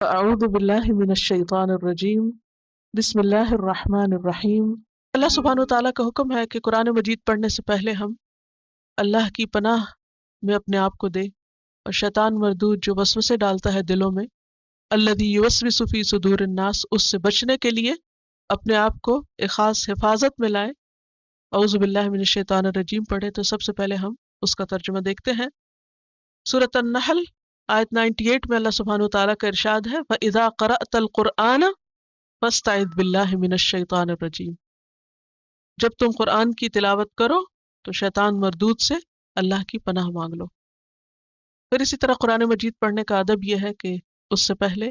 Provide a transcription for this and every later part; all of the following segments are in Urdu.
اعوذ باللہ من الشیطان الرجیم بسم اللہ الرحمن الرحیم۔ اللہ سبحانہ وتعالیٰ کا حکم ہے کہ قرآن مجید پڑھنے سے پہلے ہم اللہ کی پناہ میں اپنے آپ کو دے اور شیطان مردود جو وسوسے ڈالتا ہے دلوں میں، الذی یوسوس فی صدور الناس، اس سے بچنے کے لیے اپنے آپ کو ایک خاص حفاظت میں لائے۔ اعوذ باللہ من الشیطان الرجیم پڑھے تو سب سے پہلے ہم اس کا ترجمہ دیکھتے ہیں۔ سورۃ النحل آیت 98 میں اللہ سبحانہ وتعالیٰ کا ارشاد ہے وَإِذَا قَرَأْتَ الْقُرْآنَ فَاسْتَعِذْ بِاللَّهِ مِنَ الشَّيْطَانِ الرَّجِيمِ، جب تم قرآن کی تلاوت کرو تو شیطان مردود سے اللہ کی پناہ مانگ لو۔ پھر اسی طرح قرآن مجید پڑھنے کا ادب یہ ہے کہ اس سے پہلے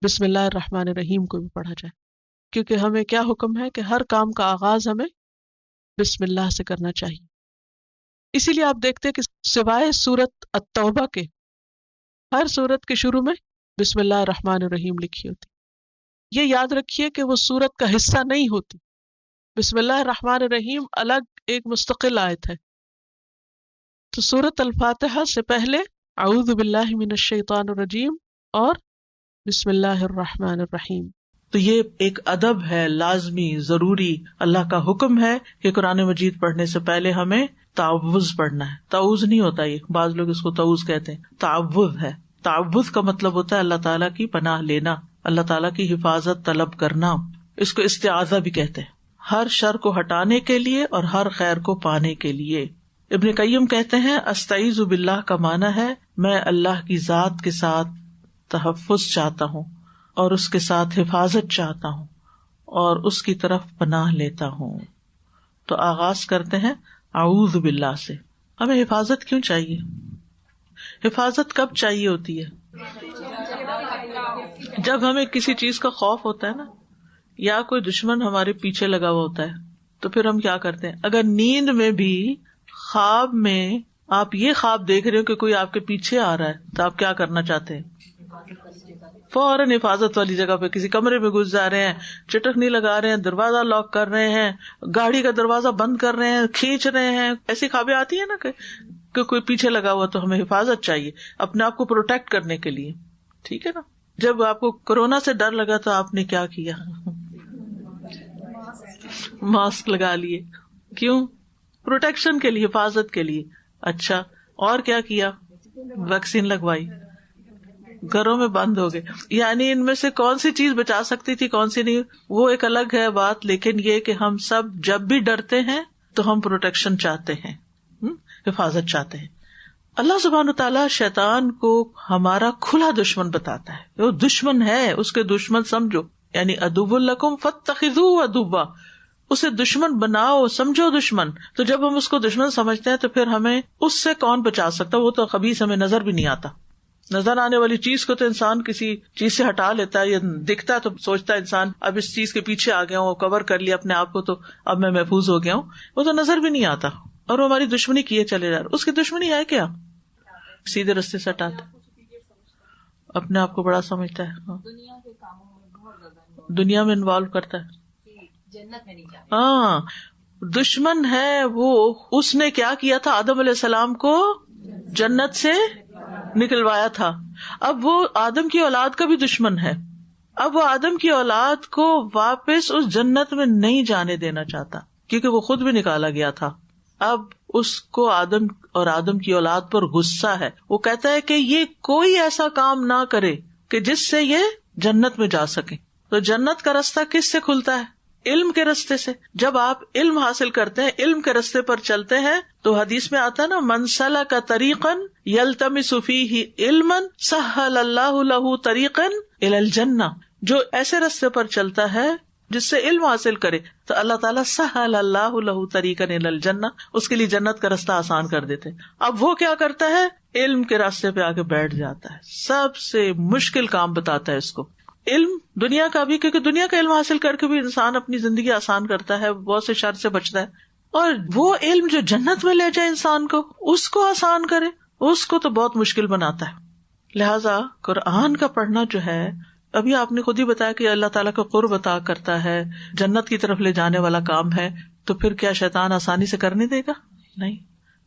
بسم اللہ الرحمن الرحیم کو بھی پڑھا جائے، کیونکہ ہمیں کیا حکم ہے کہ ہر کام کا آغاز ہمیں بسم اللہ سے کرنا چاہیے۔ اسی لیے آپ دیکھتے کہ سوائے سورۃ التوبہ کے ہر سورت کے شروع میں بسم اللہ الرحمن الرحیم لکھی ہوتی۔ یہ یاد رکھیے کہ وہ سورت کا حصہ نہیں ہوتی، بسم اللہ الرحمن الرحیم الگ ایک مستقل آیت ہے۔ تو سورت الفاتحہ سے پہلے اعوذ باللہ من الشیطان الرجیم اور بسم اللہ الرحمن الرحیم۔ تو یہ ایک ادب ہے، لازمی ضروری اللہ کا حکم ہے کہ قرآن مجید پڑھنے سے پہلے ہمیں تعوذ پڑھنا ہے۔ تعوذ نہیں ہوتا، یہ بعض لوگ اس کو تعوذ کہتے ہیں، تعوذ ہے۔ تعوذ کا مطلب ہوتا ہے اللہ تعالیٰ کی پناہ لینا، اللہ تعالیٰ کی حفاظت طلب کرنا۔ اس کو استعاذہ بھی کہتے ہیں، ہر شر کو ہٹانے کے لیے اور ہر خیر کو پانے کے لیے۔ ابن قیم کہتے ہیں استعیذ باللہ کا معنی ہے میں اللہ کی ذات کے ساتھ تحفظ چاہتا ہوں اور اس کے ساتھ حفاظت چاہتا ہوں اور اس کی طرف پناہ لیتا ہوں۔ تو آغاز کرتے ہیں اعوذ باللہ سے۔ ہمیں حفاظت کیوں چاہیے؟ حفاظت کب چاہیے ہوتی ہے؟ جب ہمیں کسی چیز کا خوف ہوتا ہے نا، یا کوئی دشمن ہمارے پیچھے لگا ہوا ہوتا ہے، تو پھر ہم کیا کرتے ہیں؟ اگر نیند میں بھی خواب میں آپ یہ خواب دیکھ رہے ہو کہ کوئی آپ کے پیچھے آ رہا ہے، تو آپ کیا کرنا چاہتے ہیں؟ فوراً حفاظت والی جگہ پہ کسی کمرے میں گھس جا رہے ہیں، چٹکنی لگا رہے ہیں، دروازہ لاک کر رہے ہیں، گاڑی کا دروازہ بند کر رہے ہیں، کھینچ رہے ہیں۔ ایسی خوابیں آتی ہیں نا کہ کوئی پیچھے لگا ہوا، تو ہمیں حفاظت چاہیے اپنے آپ کو پروٹیکٹ کرنے کے لیے، ٹھیک ہے نا؟ جب آپ کو کورونا سے ڈر لگا تو آپ نے کیا کیا؟ ماسک لگا لیے۔ کیوں؟ پروٹیکشن کے لیے، حفاظت کے لیے۔ اچھا، اور کیا کیا؟ ویکسین لگوائی، گھروں میں بند ہو گئے۔ یعنی ان میں سے کون سی چیز بچا سکتی تھی، کون سی نہیں، وہ ایک الگ ہے بات، لیکن یہ کہ ہم سب جب بھی ڈرتے ہیں تو ہم پروٹیکشن چاہتے ہیں، حفاظت چاہتے ہیں۔ اللہ سبحانہ تعالیٰ شیطان کو ہمارا کھلا دشمن بتاتا ہے، وہ دشمن ہے، اس کے دشمن سمجھو، یعنی عدو لکم فاتخذوہ عدوا، اسے دشمن بناؤ، سمجھو دشمن۔ تو جب ہم اس کو دشمن سمجھتے ہیں تو پھر ہمیں اس سے کون بچا سکتا؟ وہ تو خبیث ہمیں نظر بھی نہیں آتا۔ نظر آنے والی چیز کو تو انسان کسی چیز سے ہٹا لیتا ہے، یا دکھتا ہے تو سوچتا ہے انسان اب اس چیز کے پیچھے آ گیا ہوں، کور کر لیا اپنے آپ کو، تو اب میں محفوظ ہو گیا ہوں۔ وہ تو نظر بھی نہیں آتا اور وہ ہماری دشمنی کیے چلے جا رہا۔ اس کی دشمنی ہے کیا؟ سیدھے رستے سے ہٹاتا، اپنے آپ کو بڑا سمجھتا ہے، دنیا میں انوالو کرتا ہے، ہاں دشمن ہے وہ۔ اس نے کیا کیا تھا؟ آدم علیہ السلام کو جنت سے نکلوایا تھا، اب وہ آدم کی اولاد کا بھی دشمن ہے۔ اب وہ آدم کی اولاد کو واپس اس جنت میں نہیں جانے دینا چاہتا، کیونکہ وہ خود بھی نکالا گیا تھا۔ اب اس کو آدم اور آدم کی اولاد پر غصہ ہے، وہ کہتا ہے کہ یہ کوئی ایسا کام نہ کرے کہ جس سے یہ جنت میں جا سکے۔ تو جنت کا راستہ کس سے کھلتا ہے؟ علم کے راستے سے۔ جب آپ علم حاصل کرتے ہیں، علم کے راستے پر چلتے ہیں، تو حدیث میں آتا ہے نا، من سلک طریقا یلتمس فیہ علما سہل اللہ لہ طریقا الی الجنہ، جو ایسے راستے پر چلتا ہے جس سے علم حاصل کرے تو اللہ تعالیٰ سہل اللہ لہ طریقا الی الجنہ، اس کے لیے جنت کا راستہ آسان کر دیتے۔ اب وہ کیا کرتا ہے؟ علم کے راستے پہ آ کے بیٹھ جاتا ہے، سب سے مشکل کام بتاتا ہے اس کو، علم دنیا کا بھی، کیونکہ دنیا کا علم حاصل کر کے بھی انسان اپنی زندگی آسان کرتا ہے، بہت سے شر سے بچتا ہے، اور وہ علم جو جنت میں لے جائے انسان کو، اس کو آسان کرے، اس کو تو بہت مشکل بناتا ہے۔ لہٰذا قرآن کا پڑھنا جو ہے، ابھی آپ نے خود ہی بتایا کہ اللہ تعالیٰ کا قرب عطا کرتا ہے، جنت کی طرف لے جانے والا کام ہے، تو پھر کیا شیطان آسانی سے کرنے دے گا؟ نہیں۔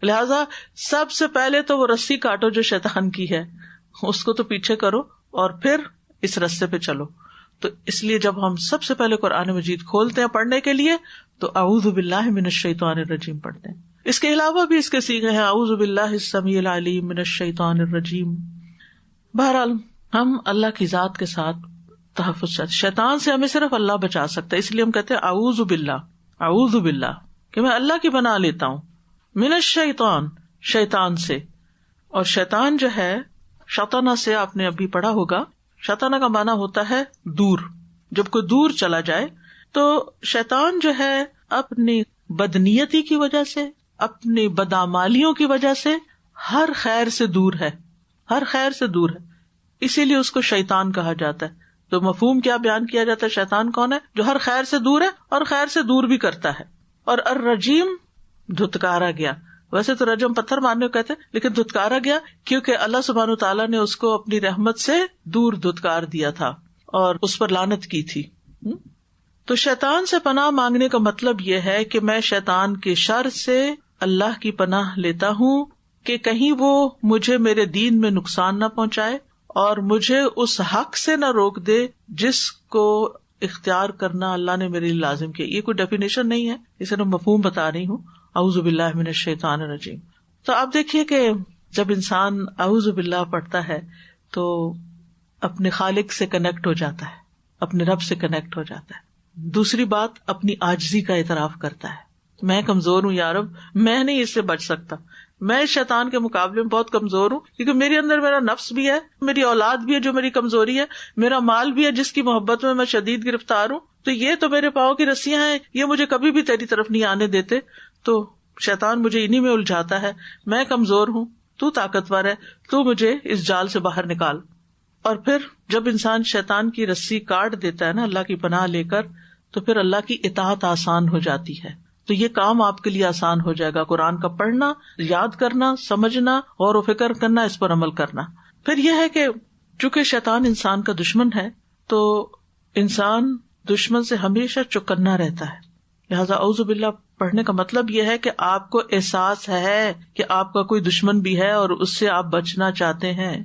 لہٰذا سب سے پہلے تو وہ رسی کاٹو جو شیطان کی ہے، اس کو تو پیچھے کرو، اور پھر اس راستے پہ چلو. تو اس لیے جب ہم سب سے پہلے قرآن مجید کھولتے ہیں پڑھنے کے لیے تو اعوذ باللہ من الشیطان الرجیم پڑھتے ہیں. اس کے علاوہ بھی اس کے صیغے ہیں اعوذ باللہ السمیع العلیم من الشیطان الرجیم. بہرحال ہم اللہ کی ذات کے ساتھ تحفظ چاہتے. شیطان سے ہمیں صرف اللہ بچا سکتا ہے, اس لیے ہم کہتے ہیں اعوذ باللہ, اعوذ باللہ کہ میں اللہ کی پناہ لیتا ہوں, من الشیطان شیطان سے. اور شیطان جو ہے شیطانہ سے آپ نے ابھی پڑھا ہوگا, شیطانہ کا معنی ہوتا ہے دور. جب کوئی دور چلا جائے تو شیطان جو ہے اپنی بدنیتی کی وجہ سے, اپنی بدعمالیوں کی وجہ سے ہر خیر سے دور ہے, ہر خیر سے دور ہے, اسی لیے اس کو شیطان کہا جاتا ہے. تو مفہوم کیا بیان کیا جاتا ہے, شیطان کون ہے؟ جو ہر خیر سے دور ہے اور خیر سے دور بھی کرتا ہے. اور الرجیم دھتکارا گیا. ویسے تو رجم پتھر مارنے کو کہتے ہیں, لیکن دھتکارا گیا کیونکہ اللہ سبحانہ تعالیٰ نے اس کو اپنی رحمت سے دور دھتکار دیا تھا اور اس پر لعنت کی تھی. تو شیطان سے پناہ مانگنے کا مطلب یہ ہے کہ میں شیطان کے شر سے اللہ کی پناہ لیتا ہوں کہ کہیں وہ مجھے میرے دین میں نقصان نہ پہنچائے اور مجھے اس حق سے نہ روک دے جس کو اختیار کرنا اللہ نے میرے لیے لازم کیا. یہ کوئی ڈیفینیشن نہیں ہے, اسے میں مفہوم بتا رہی ہوں. اعوذ باللہ من الشیطان الرجیم. تو آپ دیکھیے کہ جب انسان اعوذ باللہ پڑھتا ہے تو اپنے خالق سے کنیکٹ ہو جاتا ہے, اپنے رب سے کنیکٹ ہو جاتا ہے. دوسری بات, اپنی عاجزی کا اعتراف کرتا ہے, میں کمزور ہوں یا رب, میں نہیں اس سے بچ سکتا, میں شیطان کے مقابلے میں بہت کمزور ہوں کیونکہ میرے اندر میرا نفس بھی ہے, میری اولاد بھی ہے جو میری کمزوری ہے, میرا مال بھی ہے جس کی محبت میں شدید گرفتار ہوں. تو یہ تو میرے پاؤں کی رسیاں ہیں, یہ مجھے کبھی بھی تیری طرف نہیں آنے دیتے. تو شیطان مجھے انہی میں الجھاتا ہے, میں کمزور ہوں, تو طاقتور ہے, تو مجھے اس جال سے باہر نکال. اور پھر جب انسان شیطان کی رسی کاٹ دیتا ہے نا اللہ کی پناہ لے کر, تو پھر اللہ کی اطاعت آسان ہو جاتی ہے. تو یہ کام آپ کے لیے آسان ہو جائے گا, قرآن کا پڑھنا, یاد کرنا, سمجھنا, غور و فکر کرنا, اس پر عمل کرنا. پھر یہ ہے کہ چونکہ شیطان انسان کا دشمن ہے تو انسان دشمن سے ہمیشہ چوکنا رہتا ہے. لہٰذا اعوذ باللہ پڑھنے کا مطلب یہ ہے کہ آپ کو احساس ہے کہ آپ کا کوئی دشمن بھی ہے اور اس سے آپ بچنا چاہتے ہیں.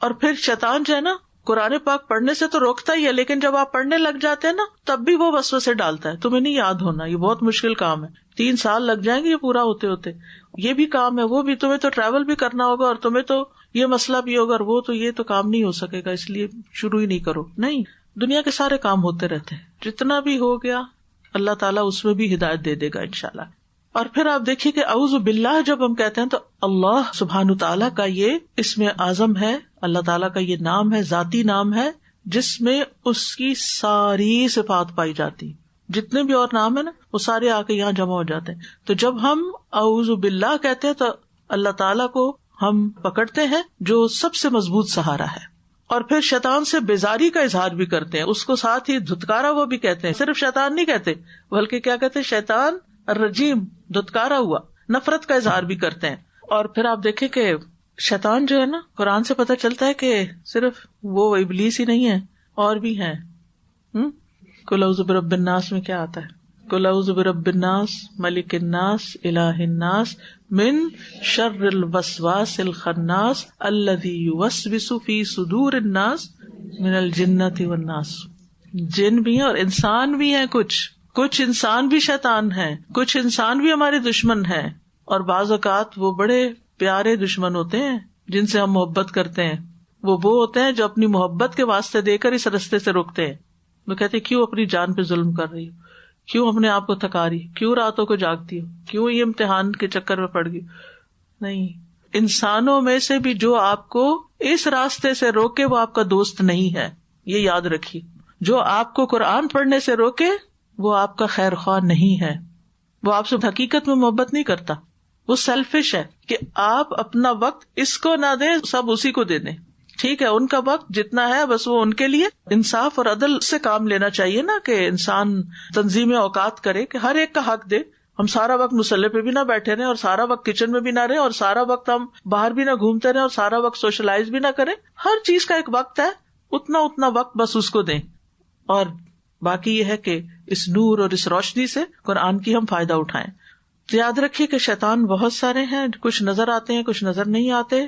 اور پھر شیطان جو ہے نا قرآن پاک پڑھنے سے تو روکتا ہی ہے, لیکن جب آپ پڑھنے لگ جاتے ہیں نا تب بھی وہ وسوسے ڈالتا ہے, تمہیں نہیں یاد ہونا, یہ بہت مشکل کام ہے, 3 سال لگ جائیں گے یہ پورا ہوتے ہوتے, یہ بھی کام ہے, وہ بھی, تمہیں تو ٹریول بھی کرنا ہوگا اور تمہیں تو یہ مسئلہ بھی ہوگا, اور وہ تو یہ تو کام نہیں ہو سکے گا, اس لیے شروع ہی نہیں کرو. نہیں, دنیا کے سارے کام ہوتے رہتے ہیں, جتنا بھی ہو گیا اللہ تعالیٰ اس میں بھی ہدایت دے دے گا انشاءاللہ. اور پھر آپ دیکھیے کہ اعوذ باللہ جب ہم کہتے ہیں تو اللہ سبحانہ تعالیٰ کا یہ اسم اعظم ہے, اللہ تعالیٰ کا یہ نام ہے, ذاتی نام ہے جس میں اس کی ساری صفات پائی جاتی. جتنے بھی اور نام ہے نا وہ سارے آ کے یہاں جمع ہو جاتے ہیں. تو جب ہم اعوذ باللہ کہتے ہیں تو اللہ تعالیٰ کو ہم پکڑتے ہیں جو سب سے مضبوط سہارا ہے. اور پھر شیطان سے بیزاری کا اظہار بھی کرتے ہیں, اس کو ساتھ ہی دھتکارا وہ بھی کہتے ہیں. صرف شیطان نہیں کہتے بلکہ کیا کہتے ہیں, شیطان الرجیم, دھتکارا ہوا, نفرت کا اظہار بھی کرتے ہیں. اور پھر آپ دیکھیں کہ شیطان جو ہے نا, قرآن سے پتہ چلتا ہے کہ صرف وہ ابلیس ہی نہیں ہے, اور بھی ہیں. قل اعوذ برب الناس میں کیا آتا ہے, قل اعوذ برب الناس ملک الناس الہ الناس من شر الوسواس الخناس الذی یوسوس فی صدور الناس من الجنۃ والناس. جن بھی ہیں اور انسان بھی ہیں, کچھ انسان بھی شیطان ہیں, کچھ انسان بھی ہمارے دشمن ہیں. اور بعض اوقات وہ بڑے پیارے دشمن ہوتے ہیں جن سے ہم محبت کرتے ہیں, وہ ہوتے ہیں جو اپنی محبت کے واسطے دے کر اس رستے سے روکتے ہیں. وہ کہتے ہیں کیوں اپنی جان پہ ظلم کر رہی ہو, کیوں اپنے آپ کو تھکا رہی, کیوں راتوں کو جاگتی ہو, کیوں یہ امتحان کے چکر میں پڑ گئی. نہیں, انسانوں میں سے بھی جو آپ کو اس راستے سے روکے وہ آپ کا دوست نہیں ہے, یہ یاد رکھیے. جو آپ کو قرآن پڑھنے سے روکے وہ آپ کا خیر خواہ نہیں ہے, وہ آپ سے حقیقت میں محبت نہیں کرتا, وہ سیلفش ہے کہ آپ اپنا وقت اس کو نہ دیں, سب اسی کو دے دیں. ٹھیک ہے, ان کا وقت جتنا ہے بس وہ ان کے لیے. انصاف اور عدل سے کام لینا چاہیے نا, کہ انسان تنظیم اوقات کرے کہ ہر ایک کا حق دے. ہم سارا وقت مصلی پہ بھی نہ بیٹھے رہے اور سارا وقت کچن میں بھی نہ رہے اور سارا وقت ہم باہر بھی نہ گھومتے رہے اور سارا وقت سوشلائز بھی نہ کریں. ہر چیز کا ایک وقت ہے, اتنا وقت بس اس کو دیں. اور باقی یہ ہے کہ اس نور اور اس روشنی سے قرآن کی ہم فائدہ اٹھائیں. یاد رکھیے کہ شیطان بہت سارے ہیں, کچھ نظر آتے ہیں, کچھ نظر نہیں آتے.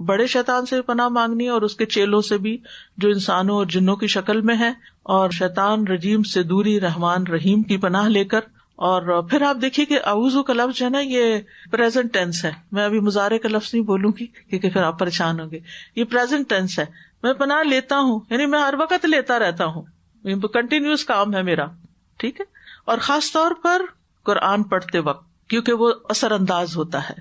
بڑے شیطان سے پناہ مانگنی ہے اور اس کے چیلوں سے بھی جو انسانوں اور جنوں کی شکل میں ہے، اور شیطان رجیم سے دوری رحمان رحیم کی پناہ لے کر. اور پھر آپ دیکھیے کہ اعوذ کا لفظ جو ہے نا یہ پریزنٹ ٹینس ہے. میں ابھی مضارع کا لفظ نہیں بولوں گی کیونکہ پھر آپ پریشان ہوں گے. یہ پریزنٹ ٹینس ہے. میں پناہ لیتا ہوں یعنی میں ہر وقت لیتا رہتا ہوں، کنٹینیوس کام ہے میرا. ٹھیک ہے. اور خاص طور پر قرآن پڑھتے وقت، کیونکہ وہ اثر انداز ہوتا ہے،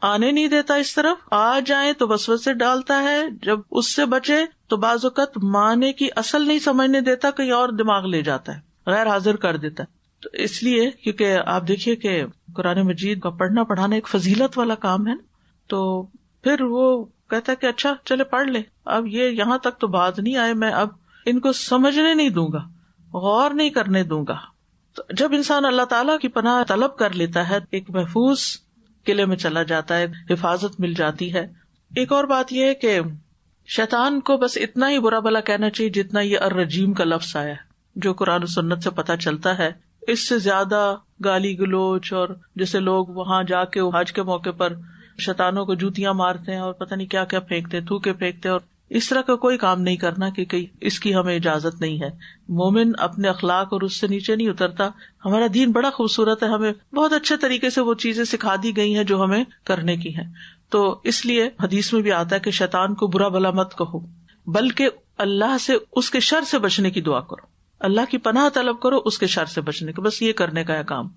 آنے نہیں دیتا اس طرف. آ جائیں تو وسوسے ڈالتا ہے، جب اس سے بچے تو بعض اوقات معنی کی اصل نہیں سمجھنے دیتا، کہیں اور دماغ لے جاتا ہے، غیر حاضر کر دیتا ہے. تو اس لیے کیونکہ آپ دیکھیے کہ قرآن مجید کا پڑھنا پڑھانا ایک فضیلت والا کام ہے، تو پھر وہ کہتا ہے کہ اچھا چلے پڑھ لے، اب یہ یہاں تک تو بات نہیں آئے، میں اب ان کو سمجھنے نہیں دوں گا، غور نہیں کرنے دوں گا. تو جب انسان اللہ تعالیٰ کی پناہ طلب کر لیتا ہے، ایک محفوظ قلعے میں چلا جاتا ہے، حفاظت مل جاتی ہے. ایک اور بات یہ ہے کہ شیطان کو بس اتنا ہی برا بھلا کہنا چاہیے جتنا یہ الرجیم کا لفظ آیا ہے، جو قرآن و سنت سے پتہ چلتا ہے. اس سے زیادہ گالی گلوچ، اور جیسے لوگ وہاں جا کے حج کے موقع پر شیطانوں کو جوتیاں مارتے ہیں اور پتہ نہیں کیا کیا پھینکتے، تھوکے پھینکتے، اور اس طرح کا کوئی کام نہیں کرنا کہ اس کی ہمیں اجازت نہیں ہے. مومن اپنے اخلاق اور اس سے نیچے نہیں اترتا. ہمارا دین بڑا خوبصورت ہے، ہمیں بہت اچھے طریقے سے وہ چیزیں سکھا دی گئی ہیں جو ہمیں کرنے کی ہیں. تو اس لیے حدیث میں بھی آتا ہے کہ شیطان کو برا بھلا مت کہو، بلکہ اللہ سے اس کے شر سے بچنے کی دعا کرو، اللہ کی پناہ طلب کرو اس کے شر سے بچنے کا. بس یہ کرنے کا ہے کام.